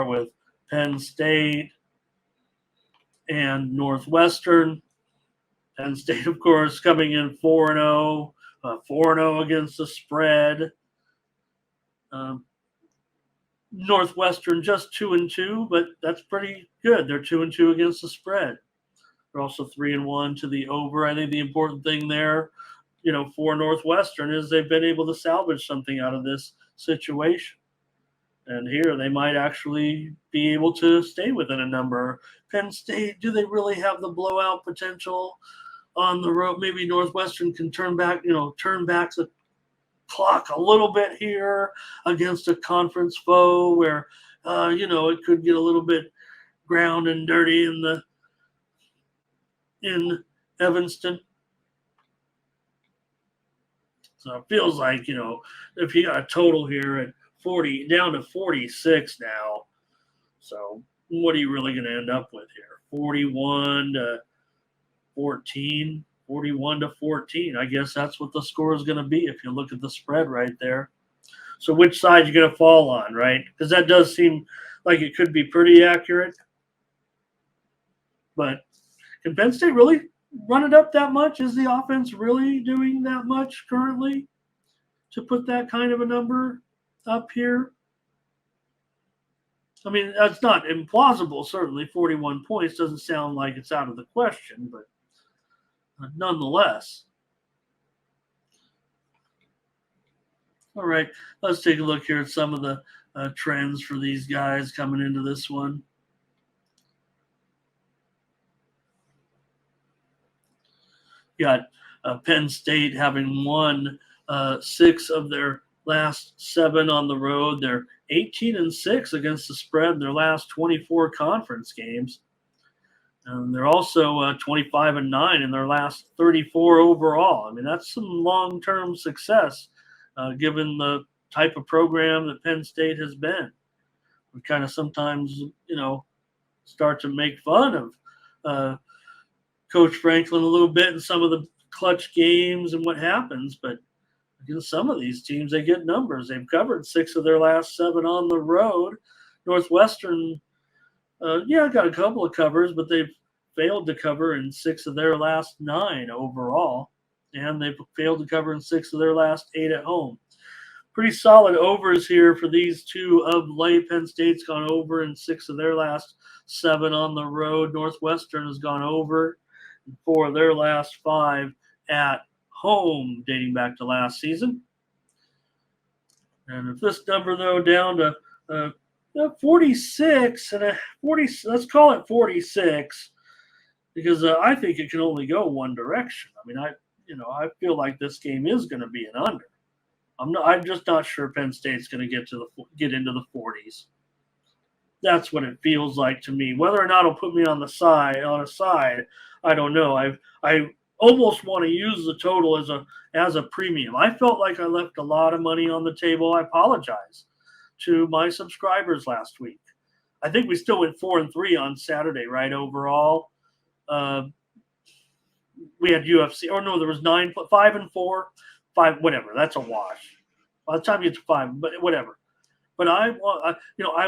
with Penn State and Northwestern. Penn State, of course, coming in 4-0, 4-0 against the spread. Northwestern just 2-2, but that's pretty good. They're 2-2 against the spread. They're also 3-1 to the over. I think the important thing there, for Northwestern is they've been able to salvage something out of this situation. And here they might actually be able to stay within a number. Penn State, do they really have the blowout potential on the road? Maybe Northwestern can turn back the clock a little bit here against a conference foe where, it could get a little bit ground and dirty in Evanston. So it feels like, if you got a total here at 40, down to 46 now. So what are you really going to end up with here? 41 to 14, 41 to 14. I guess that's what the score is going to be if you look at the spread right there. So which side you're going to fall on, right? Because that does seem like it could be pretty accurate. But can Penn State really run it up that much? Is the offense really doing that much currently to put that kind of a number up here? I mean, that's not implausible, certainly. 41 points doesn't sound like it's out of the question, but nonetheless. All right, let's take a look here at some of the trends for these guys coming into this one. You got Penn State having won 6 of their last 7 on the road. They're 18-6 against the spread in their last 24 conference games. And they're also 25-9 in their last 34 overall. I mean, that's some long-term success given the type of program that Penn State has been. We kind of sometimes, start to make fun of Coach Franklin a little bit in some of the clutch games and what happens, but against some of these teams, they get numbers. They've covered 6 of their last 7 on the road. Northwestern, got a couple of covers, but they've failed to cover in 6 of their last 9 overall, and they've failed to cover in 6 of their last 8 at home. Pretty solid overs here for these two of late. Penn State's gone over in 6 of their last 7 on the road. Northwestern has gone over in 4 of their last 5 at home, dating back to last season. And if this number, though, down to 46 and 40, let's call it 46, because I think it can only go one direction. I mean, I feel like this game is going to be an under. I'm just not sure Penn State's going to get into the 40s. That's what it feels like to me. Whether or not it'll put me on a side, I don't know. I almost want to use the total as a premium. I felt like I left a lot of money on the table. I apologize to my subscribers last week. I think we still went 4-3 on Saturday, right? Overall, we had UFC. Or no, there was 5-4, 5, whatever. That's a wash. By the time you get to 5, but whatever. But I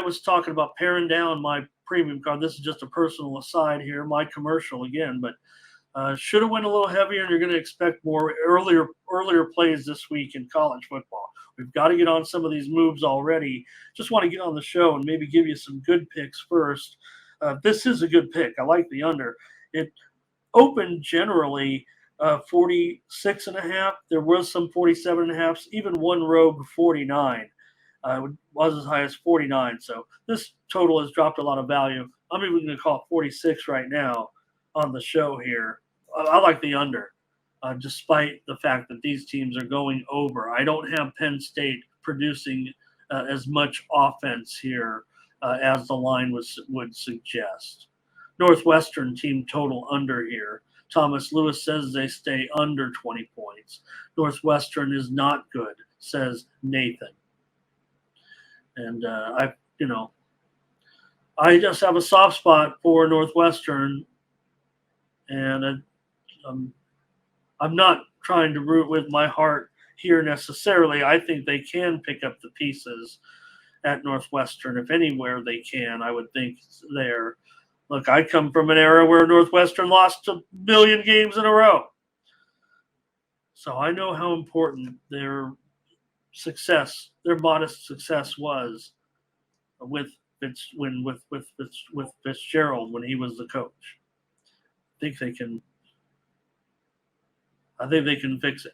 was talking about paring down my premium card. This is just a personal aside here, my commercial again, but should have went a little heavier, and you're going to expect more earlier plays this week in college football. We've got to get on some of these moves already. Just want to get on the show and maybe give you some good picks first. This is a good pick. I like the under. It opened generally 46.5. There was some 47.5s, even one rogue 49. It was as high as 49. So this total has dropped a lot of value. I'm even going to call it 46 right now on the show here. I like the under, despite the fact that these teams are going over. I don't have Penn State producing as much offense here as the line would suggest. Northwestern team total under here. Thomas Lewis says they stay under 20 points. Northwestern is not good, says Nathan. And I just have a soft spot for Northwestern, and I'm not trying to root with my heart here necessarily. I think they can pick up the pieces at Northwestern. If anywhere they can, I would think it's there. Look, I come from an era where Northwestern lost a million games in a row. So I know how important their success, their modest success was with Fitzgerald when he was the coach. I think they can fix it.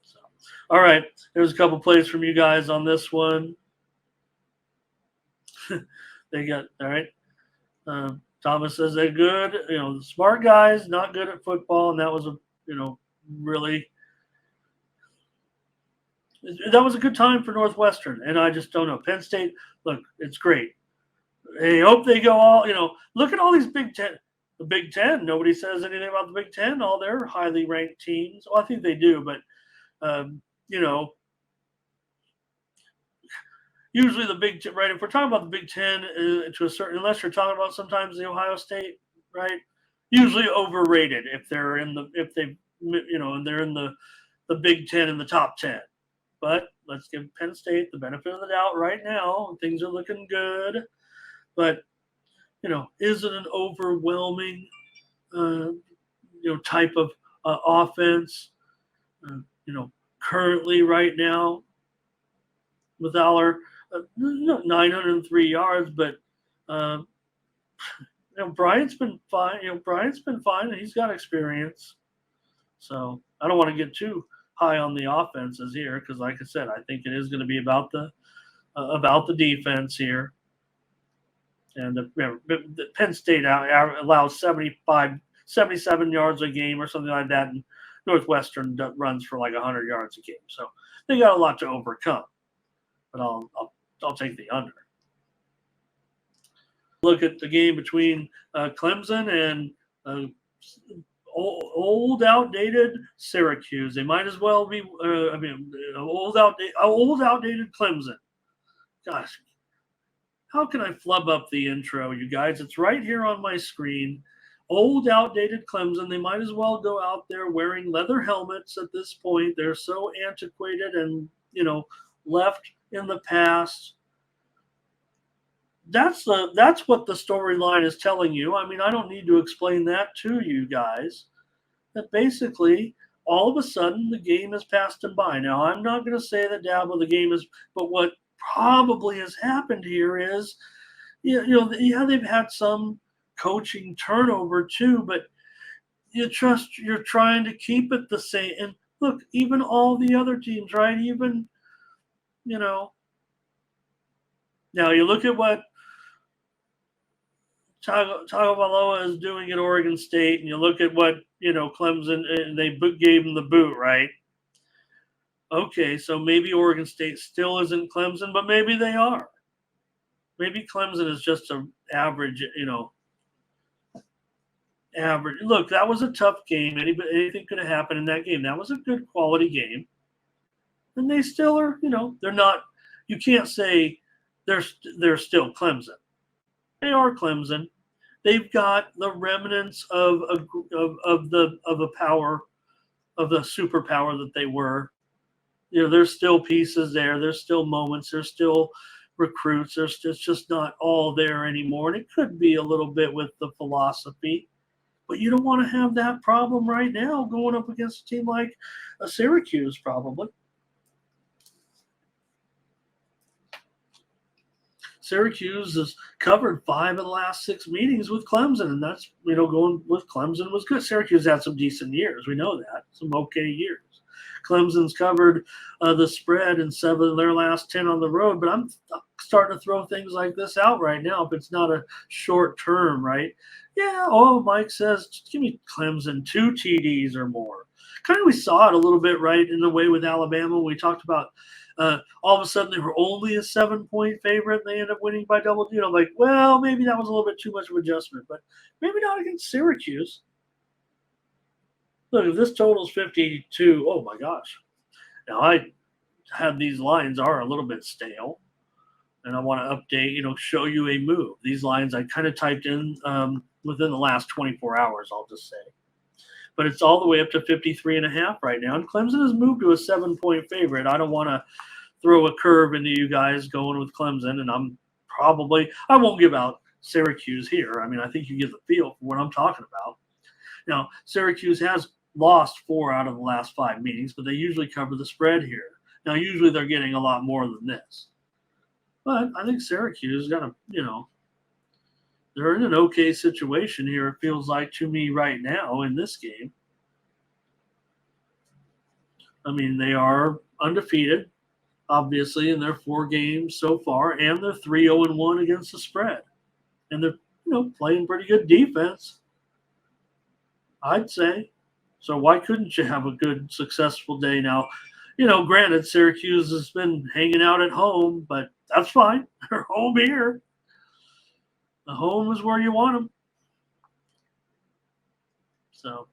So, all right, there's a couple plays from you guys on this one. They got all right. Thomas says they're good. Smart guys, not good at football, and that was really that was a good time for Northwestern. And I just don't know. Penn State, look, it's great. I hope they go all. Look at all these Big Ten. The Big Ten. Nobody says anything about the Big Ten. All their highly ranked teams. Well, I think they do, but usually the Big Ten, right? If we're talking about the Big Ten to a certain, unless you're talking about sometimes the Ohio State, right? Usually overrated if they're in the and they're in the Big Ten in the top 10. But let's give Penn State the benefit of the doubt right now. Things are looking good, but is it an overwhelming type of offense? Currently right now with Aller. 903 yards, but Bryant's been fine. Bryant's been fine, and he's got experience. So I don't want to get too high on the offenses here because, like I said, I think it is going to be about the defense here. And the Penn State allows 77 yards a game or something like that, and Northwestern runs for like 100 yards a game. So they got a lot to overcome. But I'll take the under. Look at the game between Clemson and old outdated Syracuse. They might as well be. Old outdated Clemson. Gosh, how can I flub up the intro, you guys? It's right here on my screen. Old outdated Clemson. They might as well go out there wearing leather helmets at this point. They're so antiquated and left in the past. That's what the storyline is telling you. I mean, I don't need to explain that to you guys. That basically, all of a sudden, the game has passed them by. Now, I'm not going to say that the game is, but what probably has happened here is, they've had some coaching turnover too, but you're trying to keep it the same. And look, even all the other teams, right? Even now you look at what Tagovailoa is doing at Oregon State, and you look at what Clemson, and they gave him the boot, right? Okay, so maybe Oregon State still isn't Clemson, but maybe they are. Maybe Clemson is just an average, average. Look, that was a tough game. Anything could have happened in that game. That was a good quality game. And they still are, they're not. You can't say they're still Clemson. They are Clemson. They've got the remnants of a power, of the superpower that they were. There's still pieces there. There's still moments. There's still recruits. It's just not all there anymore. And it could be a little bit with the philosophy. But you don't want to have that problem right now going up against a team like a Syracuse, probably. Syracuse has covered 5 of the last 6 meetings with Clemson, and that's, going with Clemson was good. Syracuse had some decent years. We know that. Some okay years. Clemson's covered the spread in 7 of their last 10 on the road, but I'm starting to throw things like this out right now if it's not a short term, right? Yeah, Mike says, just give me Clemson 2 TDs or more. Kind of we saw it a little bit, right, in the way with Alabama when we talked about all of a sudden they were only a 7-point favorite and they ended up winning by double digits. I'm like, well, maybe that was a little bit too much of adjustment, but maybe not against Syracuse. Look, if this total's 52, oh my gosh. Now I have these lines are a little bit stale, and I want to update, show you a move. These lines I kind of typed in within the last 24 hours, I'll just say. But it's all the way up to 53.5 right now. And Clemson has moved to a 7-point favorite. I don't want to throw a curve into you guys going with Clemson, and I won't give out Syracuse here. I mean, I think you get the feel for what I'm talking about. Now, Syracuse has lost 4 out of the last 5 meetings, but they usually cover the spread here. Now, usually they're getting a lot more than this. But I think Syracuse got a, they're in an okay situation here, it feels like to me right now in this game. I mean, they are undefeated, obviously, in their 4 games so far, and they're 3-0-1 against the spread. And they're, playing pretty good defense, I'd say. So why couldn't you have a good, successful day now? Granted, Syracuse has been hanging out at home, but that's fine. They're home here. The home is where you want them. So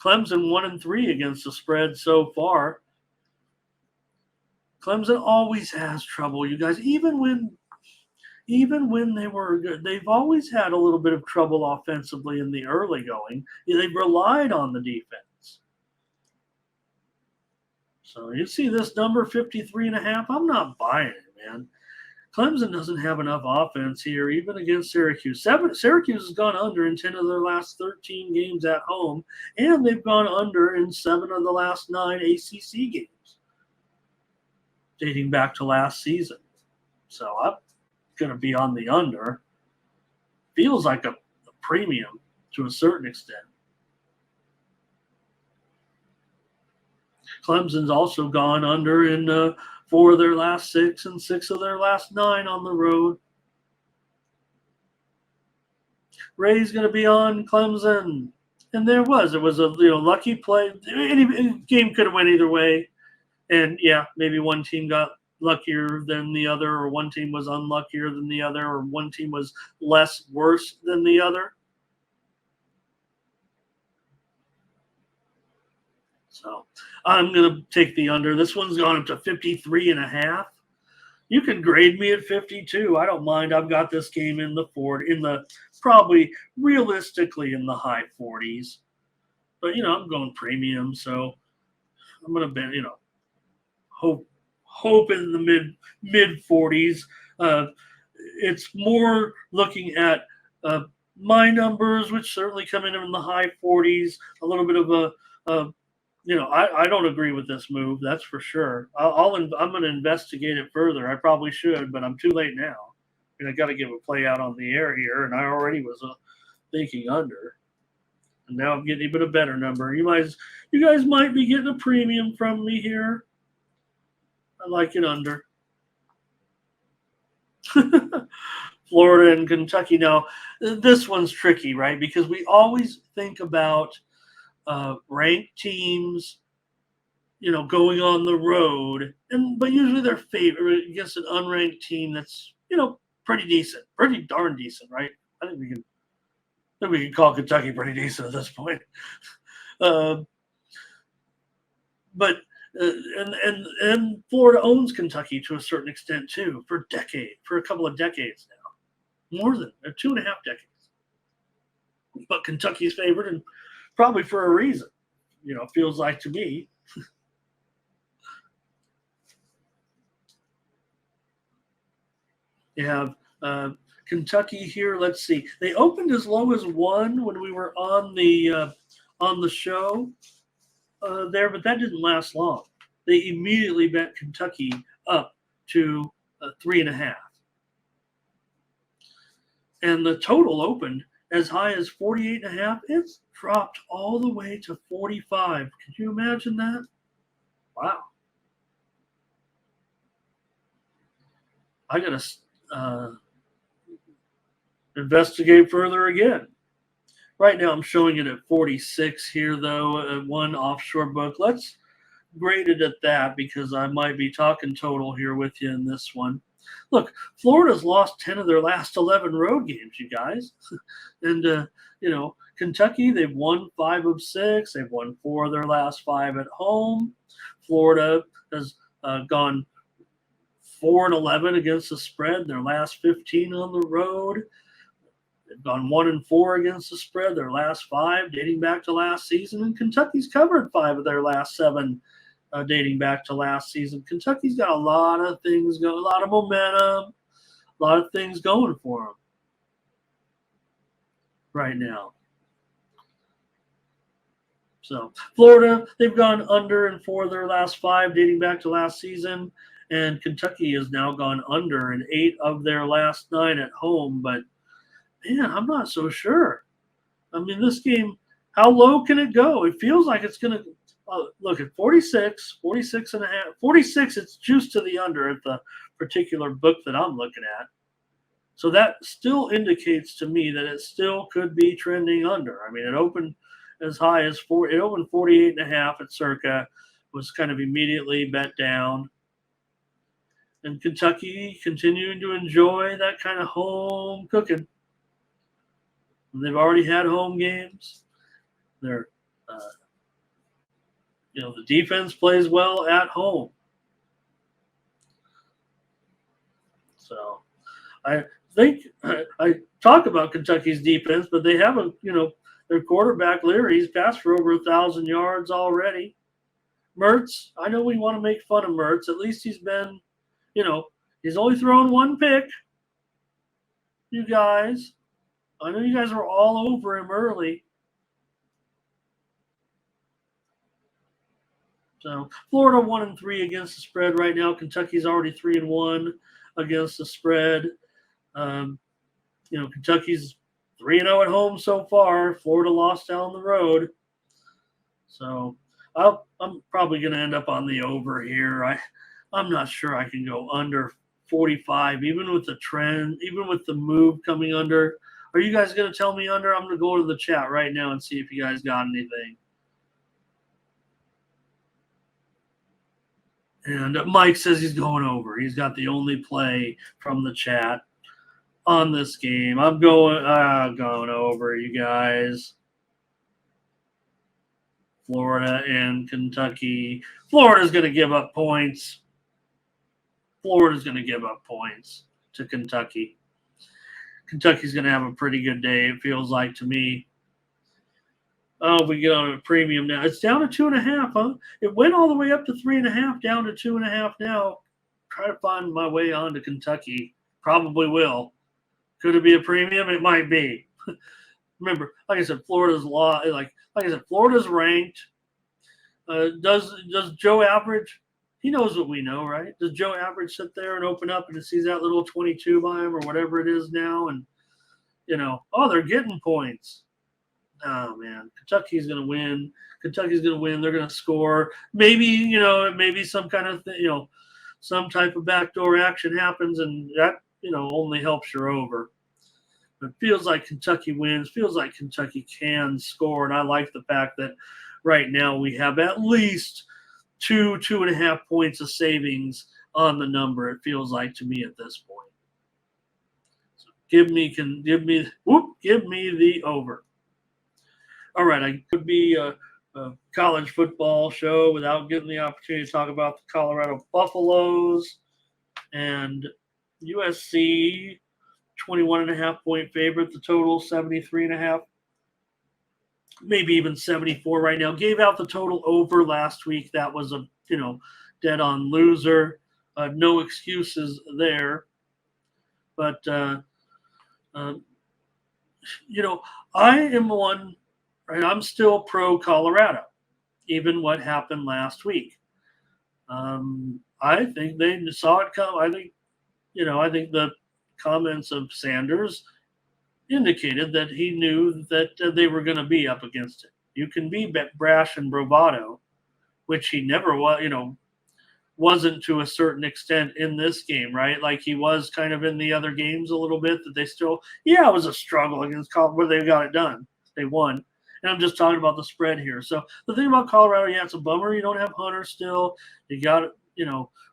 Clemson 1-3 against the spread so far. Clemson always has trouble, you guys. Even when they were good, they've always had a little bit of trouble offensively in the early going. They've relied on the defense. So you see this number 53.5. I'm not buying it, man. Clemson doesn't have enough offense here, even against Syracuse. Syracuse has gone under in 10 of their last 13 games at home, and they've gone under in 7 of the last 9 ACC games, dating back to last season. So I'm going to be on the under. Feels like a premium to a certain extent. Clemson's also gone under in 4 of their last 6 and 6 of their last 9 on the road. Ray's going to be on Clemson. And it was a lucky play. Any game could have went either way. And, yeah, maybe one team got luckier than the other, or one team was unluckier than the other, or one team was less worse than the other. So I'm going to take the under. This one's gone up to 53.5. You can grade me at 52. I don't mind. I've got this game in the probably realistically in the high 40s. But, I'm going premium, so I'm going to bet, hope in the mid 40s. It's more looking at my numbers, which certainly come in the high 40s, a little bit of a I don't agree with this move. That's for sure. I'm going to investigate it further. I probably should, but I'm too late now. I got to give a play out on the air here, and I already was thinking under, and now I'm getting even a better number. You guys might be getting a premium from me here. I like it under. Florida and Kentucky. Now, this one's tricky, right? Because we always think about ranked teams, going on the road, but usually they're favored against an unranked team that's, pretty decent, pretty darn decent, right? I think we can call Kentucky pretty decent at this point. But and Florida owns Kentucky to a certain extent too, for a couple of decades now, more than 2.5 decades. But Kentucky's favored, and probably for a reason, feels like to me. You have Kentucky here. Let's see. They opened as low as 1 when we were on the show there, but that didn't last long. They immediately bet Kentucky up to 3.5, and the total opened as high as 48.5. It's dropped all the way to 45. Could you imagine that? Wow. I got to investigate further again. Right now I'm showing it at 46 here, though, at one offshore book. Let's grade it at that, because I might be talking total here with you in this one. Look, Florida's lost 10 of their last 11 road games, you guys. And, Kentucky, they've won 5 of 6. They've won 4 of their last 5 at home. Florida has gone 4-11 against the spread, their last 15 on the road. They've gone 1-4 against the spread, their last 5 dating back to last season. And Kentucky's covered 5 of their last 7 dating back to last season. Kentucky's got a lot of things going, a lot of momentum, a lot of things going for them right now. So Florida, they've gone under in 4 of their last 5 dating back to last season, and Kentucky has now gone under in 8 of their last 9 at home. But man, I'm not so sure. I mean, this game, how low can it go? It feels like it's going to look at 46, 46 and a half, 46. It's juiced to the under at the particular book that I'm looking at. So that still indicates to me that it still could be trending under. I mean, it opened as high as 4. It opened 48 and a half at Circa, was kind of immediately bet down. And Kentucky continuing to enjoy that kind of home cooking. They've already had home games. They're, the defense plays well at home. So I think I talk about Kentucky's defense, but they have their quarterback Leary. He's passed for over 1,000 yards already. Mertz, I know we want to make fun of Mertz. At least he's been, he's only thrown 1 pick. You guys, I know you guys were all over him early. So Florida 1-3 against the spread right now. Kentucky's already 3-1 against the spread. Kentucky's 3-0 at home so far. Florida lost down the road. So I'm probably going to end up on the over here. I'm not sure I can go under 45, even with the trend, even with the move coming under. Are you guys going to tell me under? I'm going to go to the chat right now and see if you guys got anything. And Mike says he's going over. He's got the only play from the chat on this game. I'm going over, you guys. Florida and Kentucky. Florida's going to give up points. Florida's going to give up points to Kentucky. Kentucky's going to have a pretty good day, it feels like to me. Oh, we get on a premium now. It's down to 2.5, huh? It went all the way up to 3.5, down to 2.5 now. Try to find my way on to Kentucky. Probably will. Could it be a premium? It might be. Remember, like I said, Florida's Florida's ranked. Does Joe Average? He knows what we know, right? Does Joe Average sit there and open up and sees that little 22 by him or whatever it is now, and they're getting points. Oh man, Kentucky's going to win. Kentucky's going to win. They're going to score. Maybe maybe some kind of some type of backdoor action happens, and that only helps your over. It feels like Kentucky wins. Feels like Kentucky can score, and I like the fact that right now we have at least 2.5 points of savings on the number. It feels like to me at this point. So give me the over. All right, I could be a college football show without getting the opportunity to talk about the Colorado Buffaloes and USC. 21.5 point favorite. The total 73.5, maybe even 74 right now. Gave out the total over last week. That was a dead on loser. No excuses there. But I am one. Right, I'm still pro Colorado, even what happened last week. I think they saw it come. I think the comments of Sanders indicated that he knew that they were going to be up against it. You can be brash and bravado, which he never was, wasn't to a certain extent in this game, right? Like he was kind of in the other games a little bit that they still, it was a struggle against Colorado, where they got it done. They won. And I'm just talking about the spread here. So the thing about Colorado, it's a bummer. You don't have Hunter still. You got,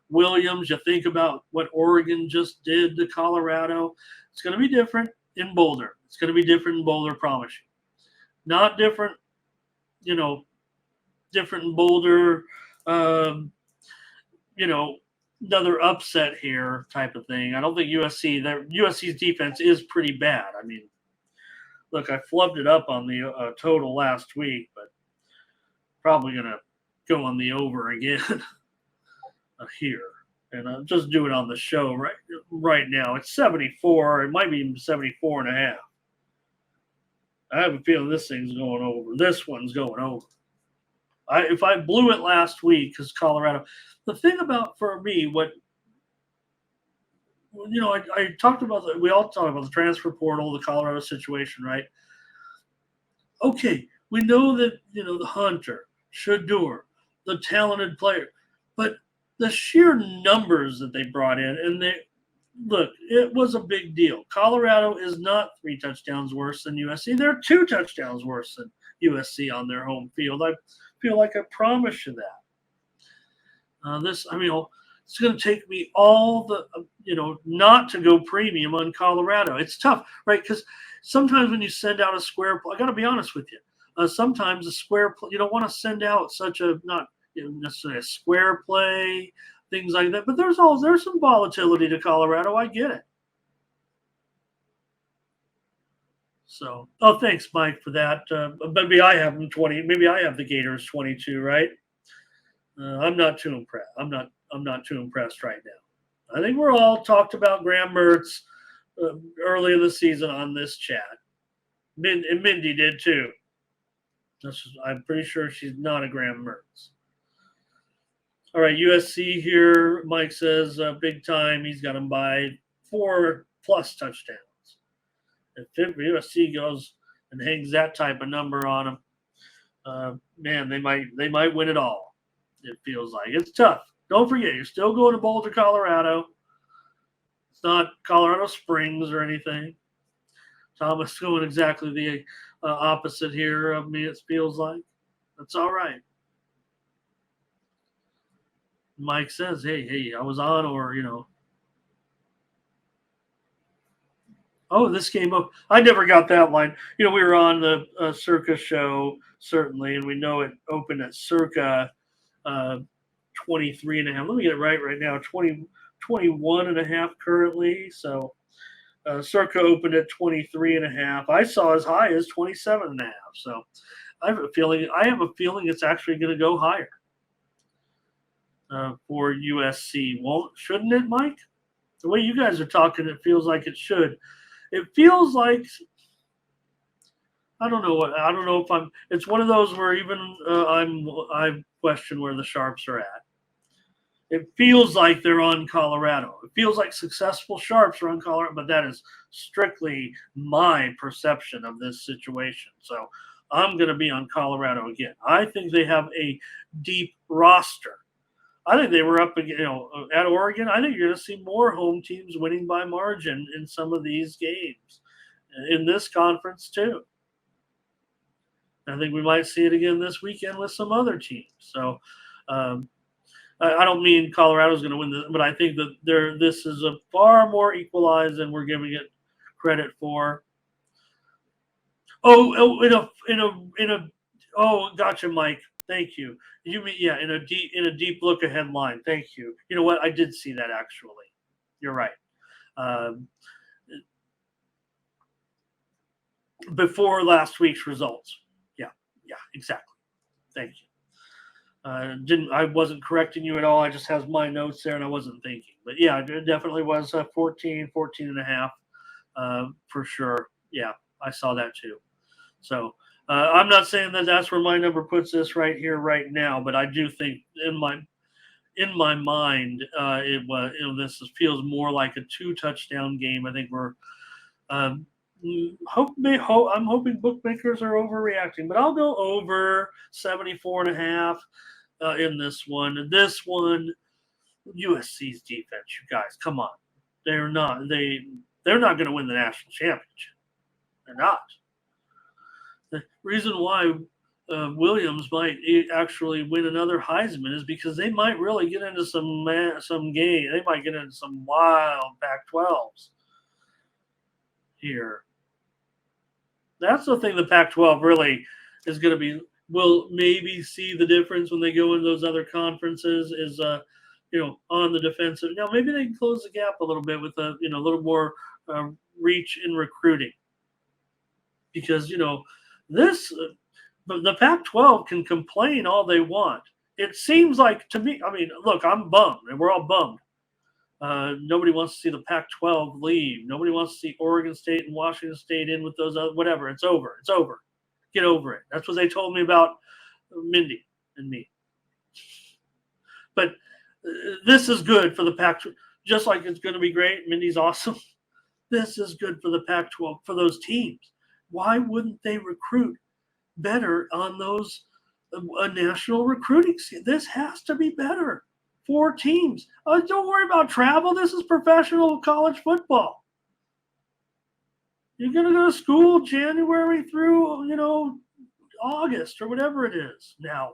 Williams. You think about what Oregon just did to Colorado. It's going to be different in Boulder. It's going to be different in Boulder, promise you. Not different, different in Boulder, another upset here type of thing. I don't think USC's defense is pretty bad. I mean, look, I flubbed it up on the total last week, but probably going to go on the over again here. And I'll just do it on the show right now. It's 74. It might be even 74 and a half. I have a feeling this thing's going over. This one's going over. If I blew it last week, because Colorado, the thing about, for me, I talked about, we all talked about the transfer portal, the Colorado situation, right? Okay, we know that, the Hunter, Shador, the talented player, but the sheer numbers that they brought in, and it was a big deal. Colorado is not 3 touchdowns worse than USC. They're 2 touchdowns worse than USC on their home field. I feel like I promise you that. It's going to take me all the, not to go premium on Colorado. It's tough, right? Because sometimes when you send out a square, I got to be honest with you. Sometimes a square, you don't want to send out such a, not necessarily a square play, things like that. But there's some volatility to Colorado. I get it. So, thanks, Mike, for that. Maybe I have them 20. Maybe I have the Gators 22, right? I'm not too impressed. I'm not too impressed right now. I think we're all talked about Graham Mertz early in the season on this chat. And Mindy did too. I'm pretty sure she's not a Graham Mertz. All right, USC here. Mike says big time. He's got them by 4+ touchdowns. If USC goes and hangs that type of number on them, man, they might win it all. It feels like it's tough. Don't forget, you're still going to Boulder, Colorado. It's not Colorado Springs or anything. Thomas going exactly the opposite here of me, it feels like. That's all right. Mike says, hey, I was on, or, Oh, this came up. I never got that line. We were on the Circa show, certainly, and we know it opened at Circa 23 and a half. Let me get it right now. 21 and a half currently. So Circa opened at 23 and a half. I saw as high as 27 and a half. So I have a feeling it's actually going to go higher for USC. Shouldn't it, Mike? The way you guys are talking, it feels like it should. It feels like, I don't know if it's one of those where even I question where the Sharps are at. It feels like they're on Colorado. It feels like successful Sharps are on Colorado, but that is strictly my perception of this situation. So I'm going to be on Colorado again. I think they have a deep roster. I think they were up, at Oregon. I think you're going to see more home teams winning by margin in some of these games, in this conference too. I think we might see it again this weekend with some other teams. So I don't mean Colorado's going to win this, but I think that this is a far more equalized than we're giving it credit for. Oh, gotcha, Mike. Thank you. You mean, yeah, in a deep look ahead line. Thank you. You know what? I did see that actually. You're right. Before last week's results. Yeah, exactly. Thank you. I wasn't correcting you at all. I just have my notes there and I wasn't thinking. But yeah, it definitely was 14 and a half for sure. Yeah, I saw that too. So I'm not saying that that's where my number puts this right here, right now, but I do think in my mind, it was, this feels more like a 2 touchdown game. I think we're I'm hoping bookmakers are overreacting, but I'll go over 74 and a half in this one. This one, USC's defense, you guys, come on. They're not going to win the national championship. They're not. The reason why Williams might actually win another Heisman is because they might really get into some game. They might get into some wild Pac-12s here. That's the thing the Pac-12 really is going to be. Will maybe see the difference when they go into those other conferences is, on the defensive. Now maybe they can close the gap a little bit with a little more reach in recruiting, because the Pac-12 can complain all they want. it seems like to me, I mean, look, I'm bummed, and we're all bummed. Nobody wants to see the Pac-12 leave. Nobody wants to see Oregon State and Washington State in with those other, whatever. It's over. It's over. Get over it. That's what they told me about Mindy and me. But this is good for the Pac-12. Just like it's going to be great. Mindy's awesome. This is good for the Pac-12, for those teams. Why wouldn't they recruit better on those national recruiting? This has to be better. 4 teams. Don't worry about travel. This is professional college football. You're going to go to school January through, August or whatever it is now.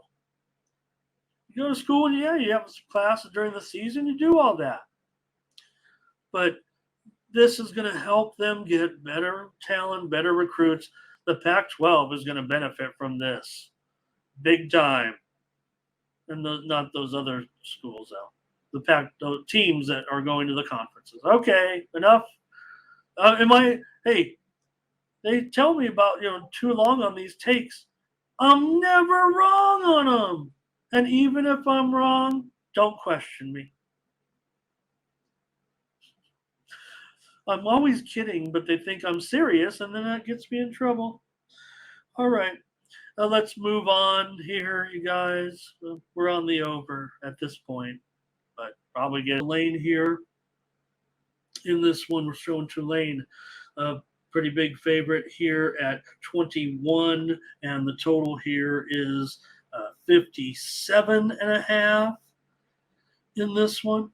You go to school and, yeah, you have classes during the season. You do all that. But this is going to help them get better talent, better recruits. The Pac-12 is going to benefit from this big time. And not those other schools, though. The teams that are going to the conferences. Okay, enough. Hey, they tell me about, too long on these takes. I'm never wrong on them. And even if I'm wrong, don't question me. I'm always kidding, but they think I'm serious, and then that gets me in trouble. All right. Let's move on here, you guys. We're on the over at this point, but probably get Tulane here. In this one, we're showing Tulane a pretty big favorite here at 21, and the total here is 57.5 in this one.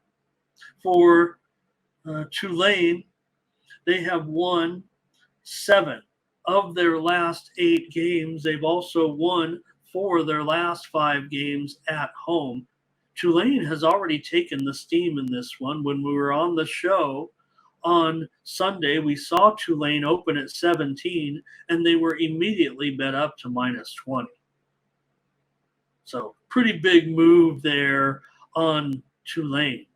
For Tulane, they have won 7 of their last 8 games. They've also won 4 of their last 5 games at home. Tulane has already taken the steam in this one. When we were on the show on Sunday, we saw Tulane open at 17, and they were immediately bet up to -20. So pretty big move there on Tulane.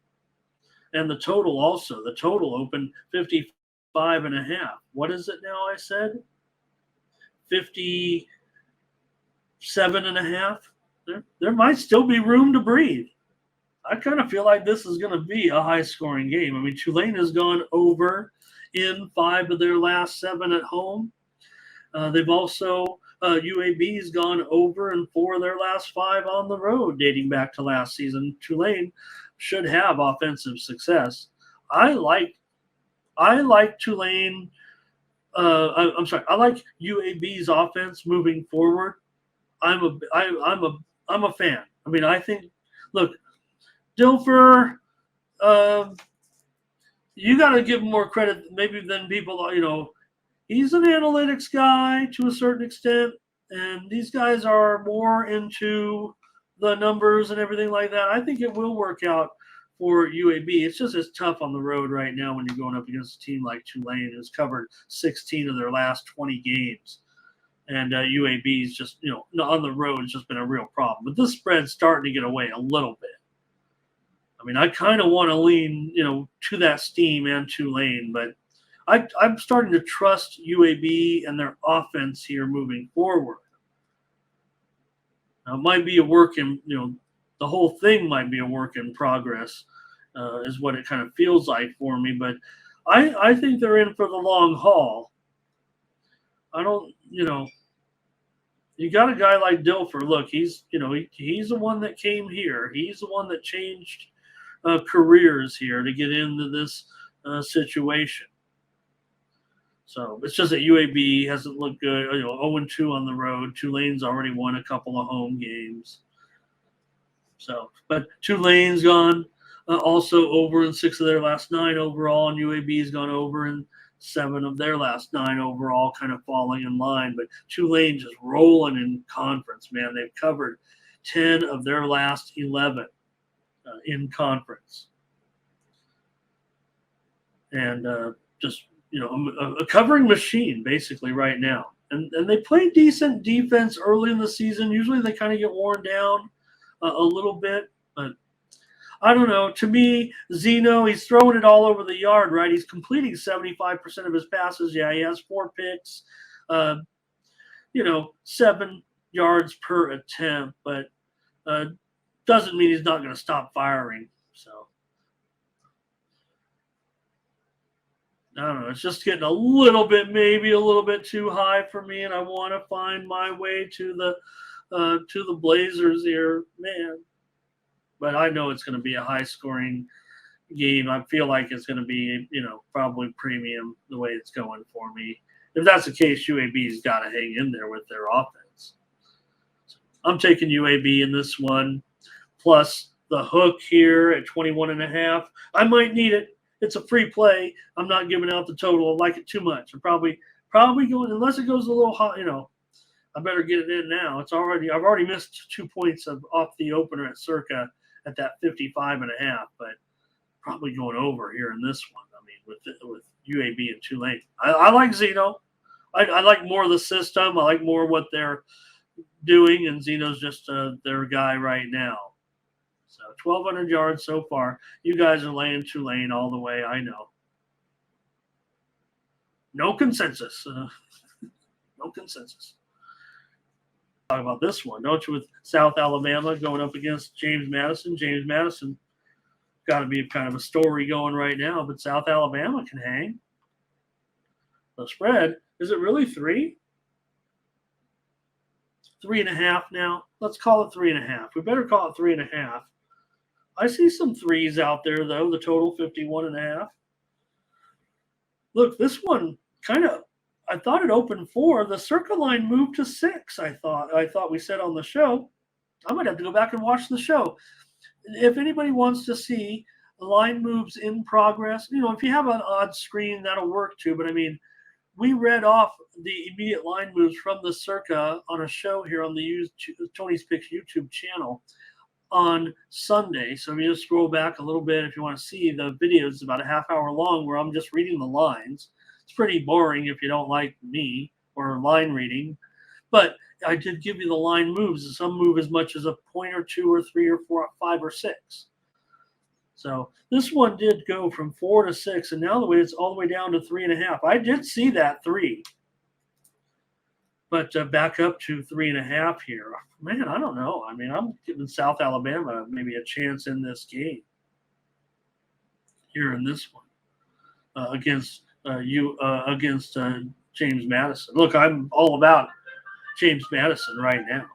And the total also. The total opened 55.5. What is it now, I said? 57.5. There might still be room to breathe. I kind of feel like this is going to be a high-scoring game. I mean, Tulane has gone over in 5 of their last 7 at home. They've also, UAB has gone over in 4 of their last 5 on the road, dating back to last season. Tulane should have offensive success. I like Tulane. I'm sorry. I like UAB's offense moving forward. I'm a fan. I mean, I think. Look, Dilfer, you got to give him more credit maybe than people. He's an analytics guy to a certain extent, and these guys are more into the numbers and everything like that. I think it will work out for UAB. It's just as tough on the road right now when you're going up against a team like Tulane, who's covered 16 of their last 20 games. And UAB is just, on the road, it's just been a real problem. But this spread's starting to get away a little bit. I mean, I kind of want to lean, to that steam and Tulane, but I'm starting to trust UAB and their offense here moving forward. Now, it might be a work in, the whole thing might be a work in progress, is what it kind of feels like for me. But I think they're in for the long haul. I don't, you got a guy like Dilfer. Look, he's the one that came here. He's the one that changed careers here to get into this situation. So it's just that UAB hasn't looked good. 0-2 on the road. Tulane's already won a couple of home games. So, but Tulane's gone also over in 6 of their last 9 overall, and UAB's gone over in 7 of their last 9 overall, kind of falling in line. But Tulane just rolling in conference, man. They've covered 10 of their last 11 in conference. And just, a covering machine basically right now. And they play decent defense early in the season. Usually they kind of get worn down a little bit, but I don't know. To me, Zeno, he's throwing it all over the yard, right? He's completing 75% of his passes. Yeah, he has 4 picks, 7 yards per attempt. But doesn't mean he's not going to stop firing. So I don't know. It's just getting maybe a little bit too high for me, and I want to find my way to the Blazers here, man. But I know it's going to be a high-scoring game. I feel like it's going to be, probably premium the way it's going for me. If that's the case, UAB's got to hang in there with their offense. So I'm taking UAB in this one, plus the hook here at 21.5. I might need it. It's a free play. I'm not giving out the total. I like it too much. I'm probably going, unless it goes a little hot, I better get it in now. I've already missed 2 points off the opener at Circa at that 55.5, but probably going over here in this one. I mean, with UAB and Tulane. I like Zeno. I like more of the system. I like more what they're doing, and Zeno's just their guy right now. So 1,200 yards so far. You guys are laying Tulane all the way, I know. No consensus. No consensus. Talk about this one, don't you, with South Alabama going up against James Madison. James Madison got to be kind of a story going right now, but South Alabama can hang. The spread, is it really 3? 3.5 now. Let's call it 3.5. We better call it 3.5. I see some 3s out there, though. The total 51.5. Look, this one I thought it opened 4. The Circa line moved to 6. I thought we said on the show. I might have to go back and watch the show. If anybody wants to see line moves in progress, if you have an odd screen, that'll work too. But I mean, we read off the immediate line moves from the Circa on a show here on the Tony's Picks YouTube channel on Sunday. So if you just scroll back a little bit, if you want to see the video, it's about a half hour long where I'm just reading the lines. It's pretty boring if you don't like me or line reading, but I did give you the line moves. Some move as much as a point or 2 or 3 or 4 or 5 or 6. So this one did go from 4 to 6, and now it's all the way down to 3.5. I did see that 3, but back up to 3.5 here. Man, I don't know. I mean, I'm giving South Alabama maybe a chance in this game here in this one against James Madison. Look, I'm all about James Madison right now.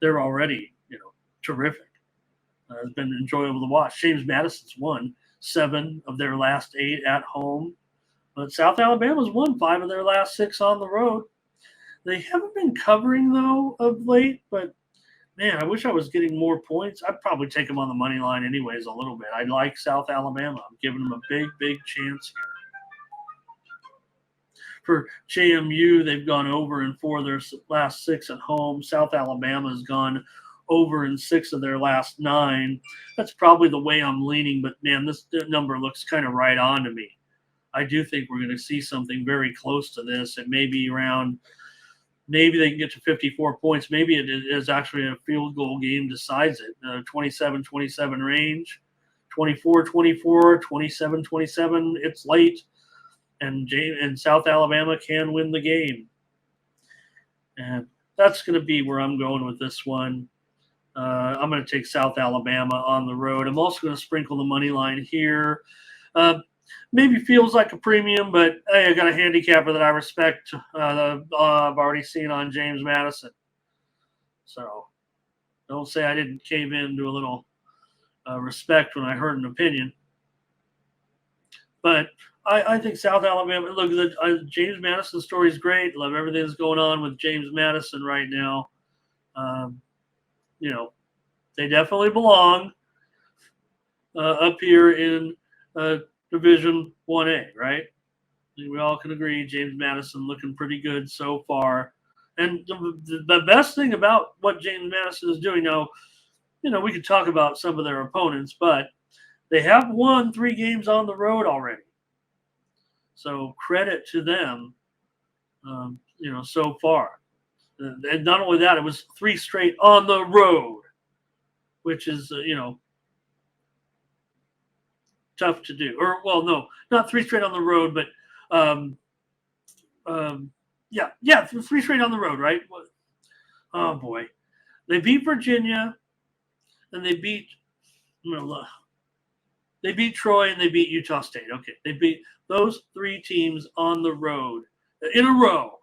They're already, terrific. It's been enjoyable to watch. James Madison's won 7 of their last 8 at home, but South Alabama's won 5 of their last 6 on the road. They haven't been covering, though, of late, but, man, I wish I was getting more points. I'd probably take them on the money line anyways a little bit. I like South Alabama. I'm giving them a big, big chance here. For JMU, they've gone over in 4 of their last 6 at home. South Alabama's gone over in 6 of their last 9. That's probably the way I'm leaning, but, man, this number looks kind of right on to me. I do think we're going to see something very close to this. It may be around – maybe they can get to 54 points. Maybe it is actually a field goal game decides it. 27-27 range, 24-24, 27-27. It's late, and South Alabama can win the game. And that's going to be where I'm going with this one. I'm going to take South Alabama on the road. I'm also going to sprinkle the money line here. Maybe feels like a premium, but hey, I got a handicapper that I respect. I've already seen on James Madison. So don't say I didn't cave into a little respect when I heard an opinion. But I think South Alabama, look, the James Madison story is great. Love everything that's going on with James Madison right now. They definitely belong up here in Division 1A, right? We all can agree James Madison looking pretty good so far. And the best thing about what James Madison is doing now, we could talk about some of their opponents, but they have won 3 games on the road already. So credit to them, so far. And not only that, it was 3 straight on the road, which is, tough to do. Or, well, no, not 3 straight on the road, but 3 straight on the road, right? Oh, boy. They beat Virginia. and they beat they beat Troy and they beat Utah State. Okay, they beat those three teams on the road in a row.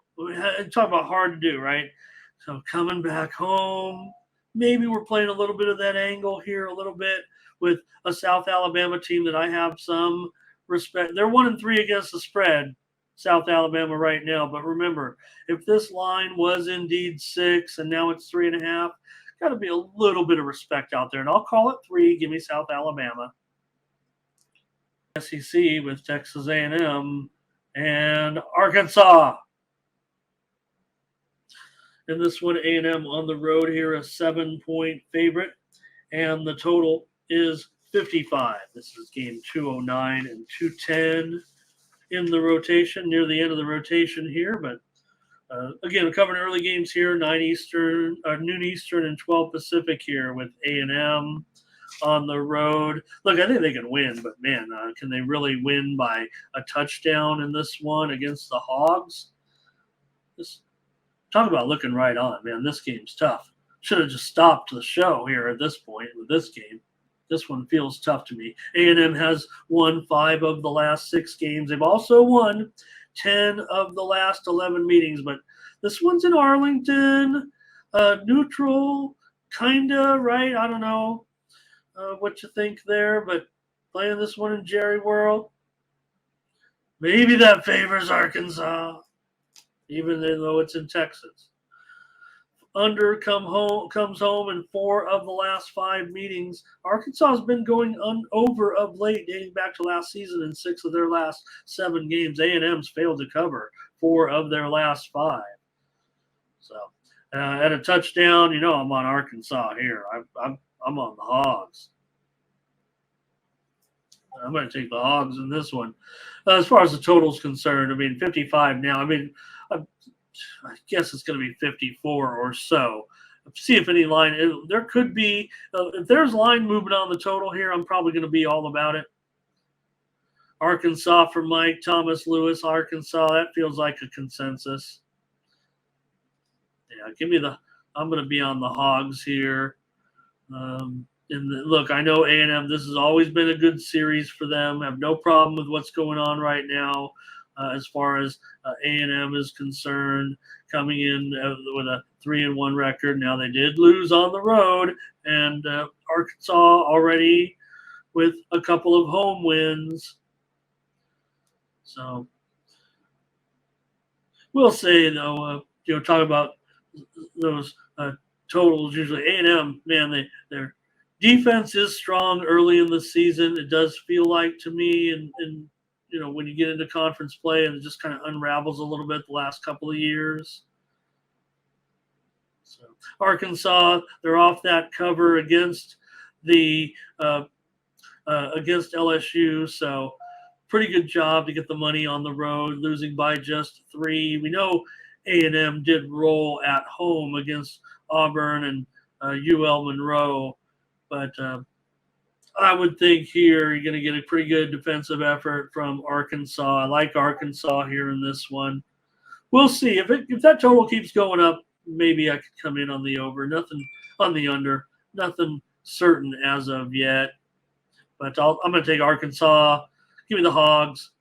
Talk about hard to do, right? So coming back home, maybe we're playing a little bit of that angle here, a little bit with a South Alabama team that I have some respect. They're 1-3 against the spread, South Alabama right now. But remember, if this line was indeed 6 and now it's 3.5, got to be a little bit of respect out there. And I'll call it 3. Give me South Alabama. SEC with Texas A&M and Arkansas. In this one, A&M on the road here, a 7-point favorite, and the total is 55. This is game 209 and 210 in the rotation, near the end of the rotation here. But again, we're covering early games here, 9 Eastern, noon Eastern, and 12 Pacific here with A&M on the road. Look, I think they can win, but man, can they really win by a touchdown in this one against the Hogs? Talk about looking right on, man. This game's tough. Should have just stopped the show here at this point with this game. This one feels tough to me. A&M has won 5 of the last 6 games. They've also won 10 of the last 11 meetings, but this one's in Arlington, neutral, kinda, right? I don't know what you think there, but playing this one in Jerry World, maybe that favors Arkansas, even though it's in Texas. Under comes home in 4 of the last 5 meetings. Arkansas has been going over of late, dating back to last season in 6 of their last 7 games. A&M's failed to cover 4 of their last 5. So at a touchdown, I'm on Arkansas here. I'm on the Hogs. I'm going to take the Hogs in this one. As far as the total's concerned, 55 now. I guess it's going to be 54 or so. See if any line – there could be if there's line movement on the total here, I'm probably going to be all about it. Arkansas for Mike, Thomas Lewis, Arkansas. That feels like a consensus. Yeah, I'm going to be on the Hogs here. Look, I know A&M, this has always been a good series for them. I have no problem with what's going on right now as far as A&M is concerned, coming in with a 3-1 record. Now, they did lose on the road, and Arkansas already with a couple of home wins. So we'll say, though, talk about those totals. Usually A&M, man, their defense is strong early in the season. It does feel like to me, and when you get into conference play, and it just kind of unravels a little bit the last couple of years. So Arkansas, they're off that cover against the against LSU. So pretty good job to get the money on the road, losing by just 3. We know A&M did roll at home against Auburn and UL Monroe, but I would think here you're going to get a pretty good defensive effort from Arkansas. I like Arkansas here in this one. We'll see. If that total keeps going up, maybe I could come in on the over. Nothing on the under. Nothing certain as of yet. But I'm going to take Arkansas. Give me the Hogs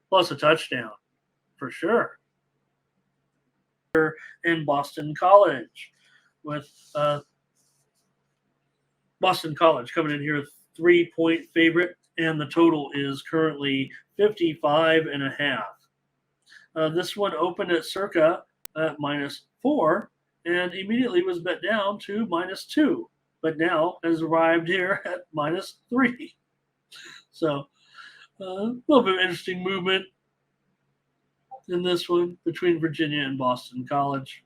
plus a touchdown for sure. And Boston College with Boston College coming in here 3-point favorite, and the total is currently 55.5. This one opened at circa at -4 and immediately was bet down to -2, but now has arrived here at -3. So a little bit of interesting movement in this one between Virginia and Boston College.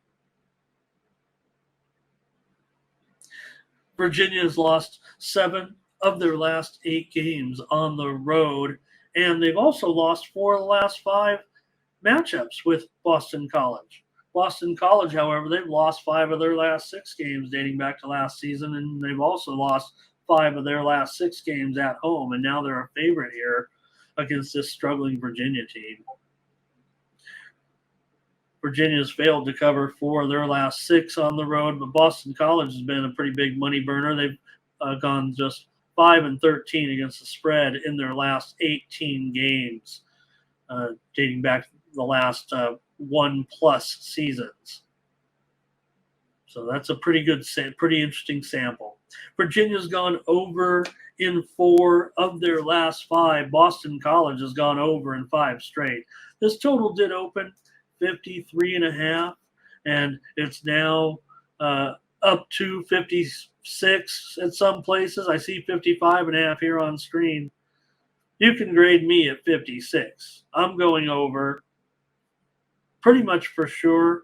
Virginia has lost 7 of their last 8 games on the road, and they've also lost 4 of the last 5 matchups with Boston College. Boston College, however, they've lost 5 of their last 6 games dating back to last season, and they've also lost 5 of their last 6 games at home, and now they're a favorite here against this struggling Virginia team. Virginia's failed to cover 4 of their last 6 on the road, but Boston College has been a pretty big money burner. They've gone just 5-13 against the spread in their last 18 games, dating back the last 1+ seasons. So that's a pretty interesting sample. Virginia's gone over in 4 of their last 5. Boston College has gone over in 5 straight. This total did open 53.5, and it's now up to 56 at some places. I see 55.5 here on screen. You can grade me at 56. I'm going over pretty much for sure.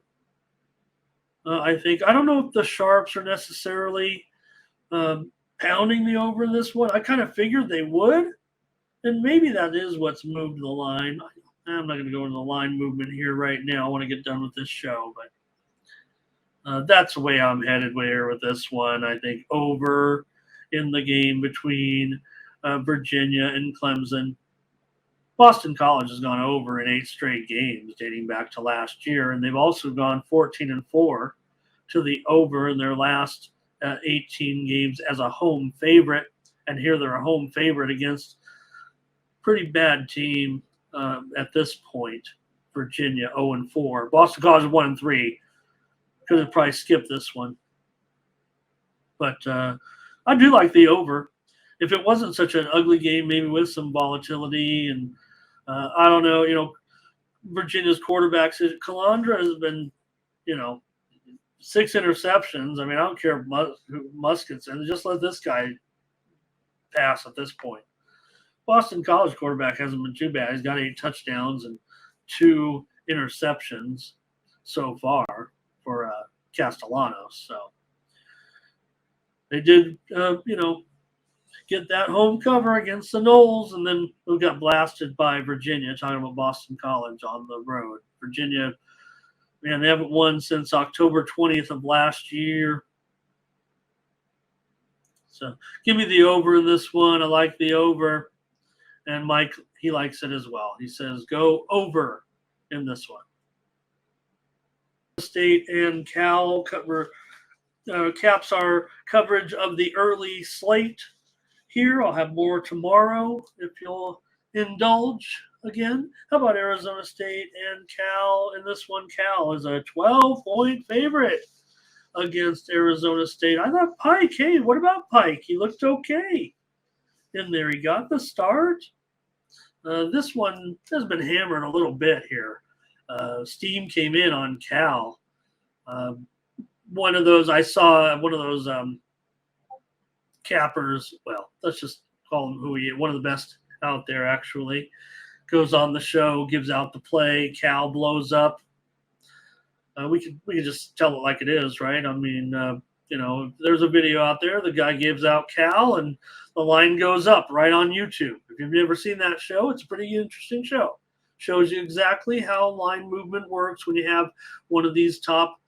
I think. I don't know if the Sharps are necessarily pounding the over this one. I kind of figured they would, and maybe that is what's moved the line. I'm not going to go into the line movement here right now. I want to get done with this show, but that's the way I'm headed here with this one. I think over in the game between Virginia and Clemson. Boston College has gone over in 8 straight games dating back to last year, and they've also gone 14-4 to the over in their last 18 games as a home favorite. And here they're a home favorite against a pretty bad team at this point. Virginia 0-4. Boston College 1-3. Could have probably skipped this one. But I do like the over. If it wasn't such an ugly game, maybe with some volatility and I don't know, Virginia's quarterbacks, Calandra has been, 6 interceptions. I mean, I don't care who Muskett's in. Just let this guy pass at this point. Boston College quarterback hasn't been too bad. He's got 8 touchdowns and 2 interceptions so far for Castellanos. So they did, get that home cover against the Noles, and then we got blasted by Virginia, talking about Boston College on the road. Virginia, man, they haven't won since October 20th of last year. So give me the over in this one. I like the over. And Mike, he likes it as well. He says go over in this one. State and Cal caps our coverage of the early slate. Here, I'll have more tomorrow if you'll indulge again. How about Arizona State and Cal? In this one, Cal is a 12-point favorite against Arizona State. I thought Pike, hey, what about Pike? He looked okay in there. He got the start. This one has been hammered a little bit here. Steam came in on Cal. One of those cappers, well, let's just call him who he is, one of the best out there actually, goes on the show, gives out the play, Cal blows up. We could just tell it like it is, right? I mean, there's a video out there, the guy gives out Cal and the line goes up right on YouTube. If you've never seen that show, it's a pretty interesting show. Shows you exactly how line movement works when you have one of these top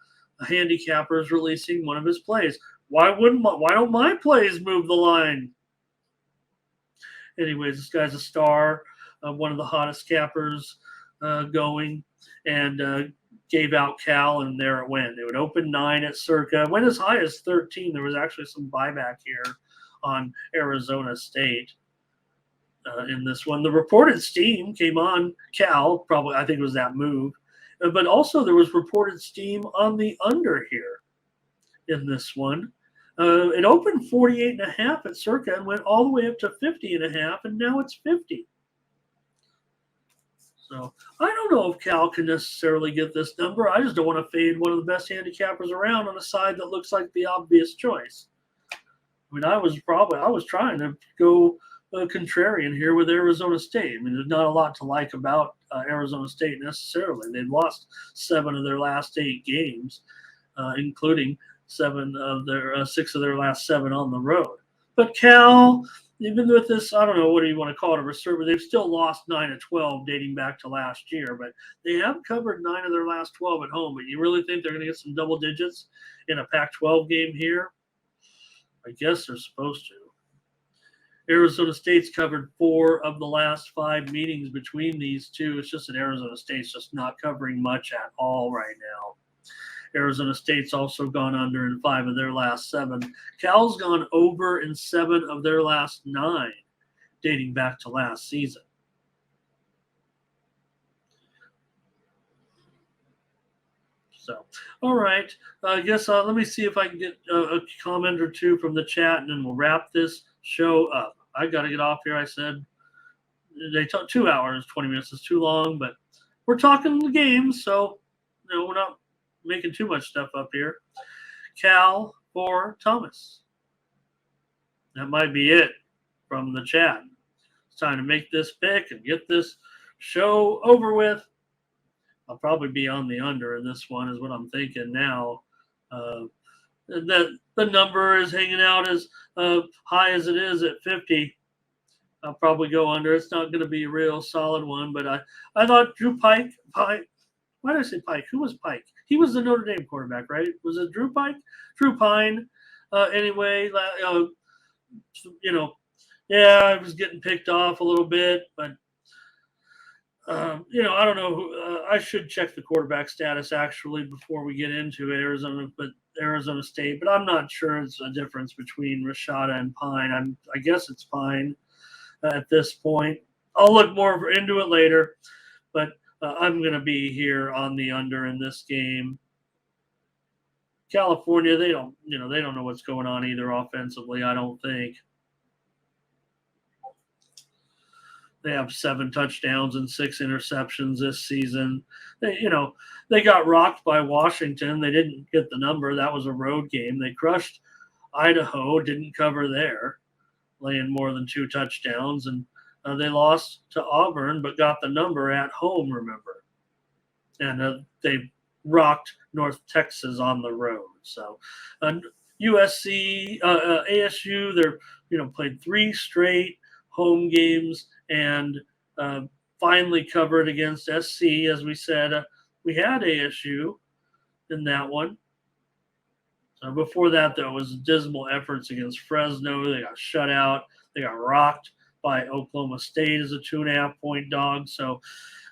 handicappers releasing one of his plays. Why don't my plays move the line? Anyways, this guy's a star, one of the hottest cappers going, and gave out Cal, and there it went. It would open 9 at Circa, went as high as 13. There was actually some buyback here on Arizona State in this one. The reported steam came on Cal, probably I think it was that move, but also there was reported steam on the under here in this one. It opened 48.5 at Circa and went all the way up to 50.5, and now it's 50. So I don't know if Cal can necessarily get this number. I just don't want to fade one of the best handicappers around on a side that looks like the obvious choice. I mean, I was trying to go contrarian here with Arizona State. I mean, there's not a lot to like about Arizona State necessarily. They've lost 7 of their last 8 games, including 6 of their last 7 on the road. But Cal, even with this, I don't know, what do you want to call it, a reserve, they've still lost 9 of 12 dating back to last year, but they have covered 9 of their last 12 at home. But you really think they're going to get some double digits in a Pac-12 game here? I guess they're supposed to. Arizona State's covered 4 of the last 5 meetings between these two. It's just that Arizona State's just not covering much at all right now. Arizona State's also gone under in 5 of their last 7. Cal's gone over in 7 of their last 9, dating back to last season. So, all right. I guess let me see if I can get a comment or two from the chat, and then we'll wrap this show up. I got to get off here. I said they took 2 hours, 20 minutes is too long, but we're talking the games, so we're not making too much stuff up here. Cal for Thomas. That might be it from the chat. It's time to make this pick and get this show over with. I'll probably be on the under in this one, is what I'm thinking now. That the number is hanging out as high as it is at 50. I'll probably go under. It's not going to be a real solid one, but I thought Drew Pike. Why did I say Pike? Who was Pike? He was the Notre Dame quarterback, right? Was it Drew Pike? Drew Pine. Anyway, yeah, I was getting picked off a little bit, but I don't know. I should check the quarterback status actually before we get into Arizona State, but I'm not sure it's a difference between Rashada and Pine. I guess it's Pine at this point. I'll look more into it later, but I'm going to be here on the under in this game. California, they don't know what's going on either offensively, I don't think. They have 7 touchdowns and 6 interceptions this season. They got rocked by Washington. They didn't get the number. That was a road game. They crushed Idaho, didn't cover there, laying more than 2 touchdowns. And they lost to Auburn, but got the number at home, remember. And they rocked North Texas on the road. So USC, ASU, they're played 3 straight home games and finally covered against SC. As we said, we had ASU in that one. So before that, there was dismal efforts against Fresno. They got shut out. They got rocked by Oklahoma State as a 2.5-point dog. So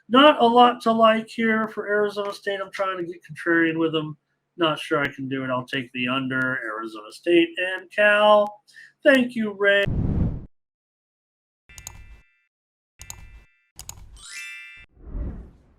not a lot to like here for Arizona State. I'm trying to get contrarian with them. Not sure I can do it. I'll take the under Arizona State and Cal. Thank you, Ray.